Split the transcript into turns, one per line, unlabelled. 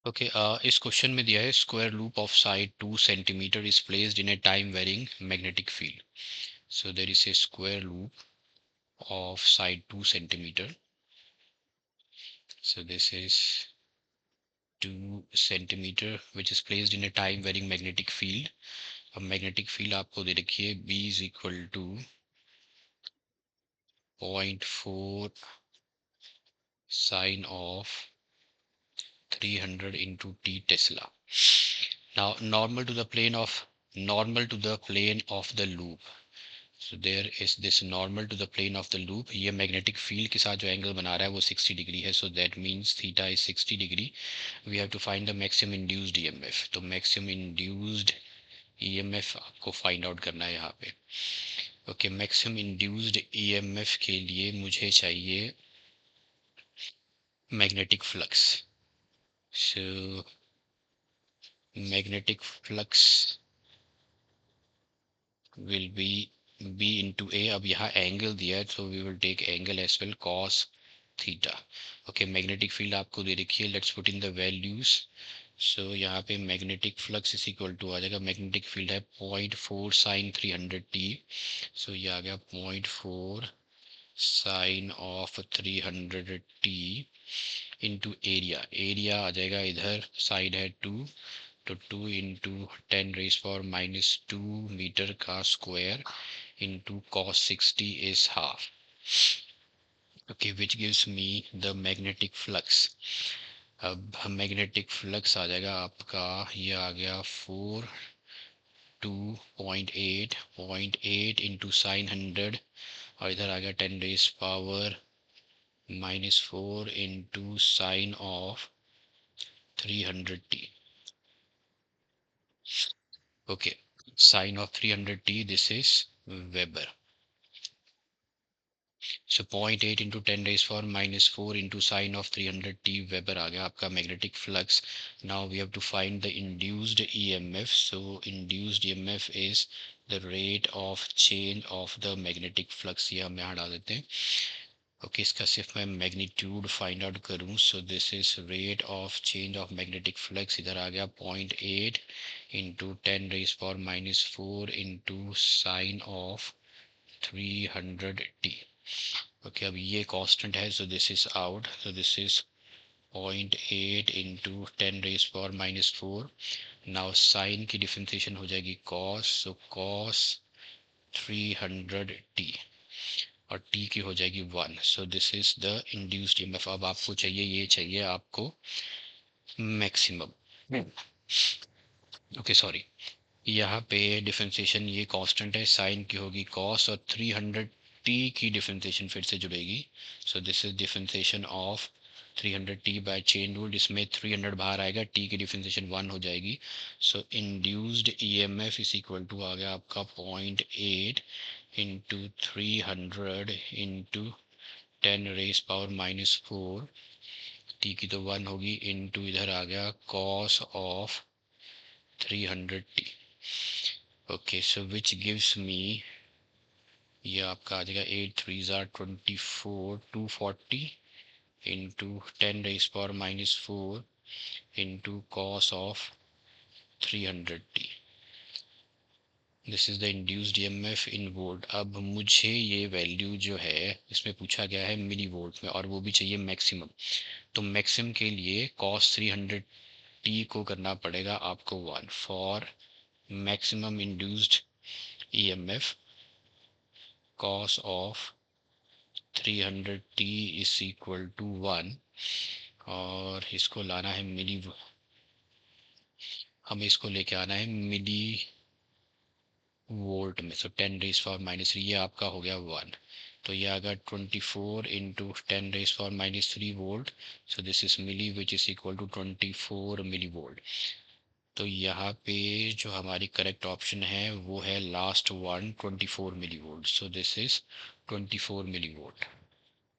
Okay इस question में दिया है square loop of side 2 centimetre is placed in a time varying magnetic field. So there is a square loop of side 2 centimeter. So this is 2 centimeter which is placed in a time varying magnetic field. अब magnetic field आपको दे रखी है B is equal to 0.4 sine of 300 into T Tesla. Now normal to the plane of the loop. So there is this normal to the plane of the loop. ये magnetic field के साथ जो angle बना रहा है वो 60 degree है. So that means theta is 60 degree. We have to find the maximum induced EMF. तो maximum induced EMF आपको फाइंड आउट करना है यहाँ पे. ओके मैक्सिमम इंड्यूस्ड EMF के लिए मुझे चाहिए magnetic flux. So magnetic flux will be B into A. अब यहाँ एंगल दिया है so we will take angle as well cos theta. Okay magnetic field आपको दे रखी है. Let's put in the values. So यहाँ पे magnetic flux is equal to आ जाएगा. मैग्नेटिक फील्ड है 0.4 साइन 300 टी. सो ये आ गया 0.4 sine of 300 t into area. Area आ जाएगा इधर साइड है 2 तो 2 इंटू 10⁻⁻² मीटर का square into cos 60 is half. Okay, which gives me the magnetic flux. अब मैग्नेटिक फ्लक्स आ जाएगा आपका. ये आ गया 4 2.8 इंटू साइन 100 और इधर आ गया 10⁻⁻⁴ into sine of 300t. Okay, sine of 300t, this is Weber. So 0.8 into 10⁻⁻⁴ into sine of 300t Weber आ गया आपका magnetic flux. Now we have to find the induced EMF. So induced EMF is the rate of change of the magnetic flux. ये हम यहाँ डाल देते हैं. Okay इसका सिर्फ मैं मैग्नीट्यूड फाइंड आउट करूँ. सो this is rate of change of magnetic flux. इधर आ गया 0.8 into 10⁻⁻⁴ into sine of 300t. Okay अब ये कांस्टेंट है सो this is out. So this is 0.8 into 10⁻⁻⁴. Now sine की डिफरेंशिएशन हो जाएगी कॉस. सो कॉस 300t और t की हो जाएगी 1. सो this is the induced EMF. अब आपको चाहिए आपको मैक्सिमम. ओके सॉरी यहाँ पे डिफरेंशिएशन ये कांस्टेंट है. साइन की होगी कॉस और 300t की डिफरेंशिएशन फिर से जुड़ेगी. So this is differentiation of 300t by chain rule. इसमें 300 बाहर आएगा. t की डिफरेंशिएशन 1 हो जाएगी. So induced EMF is equal to आ गया आपका 0.8 इंटू 300 इंटू 10⁻⁻⁴. t की तो 1 होगी इंटू इधर आ गया cos of 300t. Okay so which gives me ये आपका आ जाएगा 8 3 24 240 into 10⁻⁻⁴ into cos of 300t. This is the induced EMF in volt. अब मुझे ये वैल्यू जो है इसमें पूछा गया है मिली वोल्ट में और वो भी चाहिए मैक्सिमम. तो मैक्सिमम के लिए cos 300t को करना पड़ेगा आपको 1 for maximum induced EMF. cos of 300t is equal to 1 और इसको लाना है मिली. हमें इसको लेके आना है मिली वोल्ट में. सो 10⁻⁻³ ये आपका हो गया 1. तो ये आ गया 24 into 10⁻⁻³ volt. So this is milli which is equal to 24 millivolt. तो यहाँ पे जो हमारी करेक्ट ऑप्शन है वो है last one 24 millivolt. So this is 24 milli volt.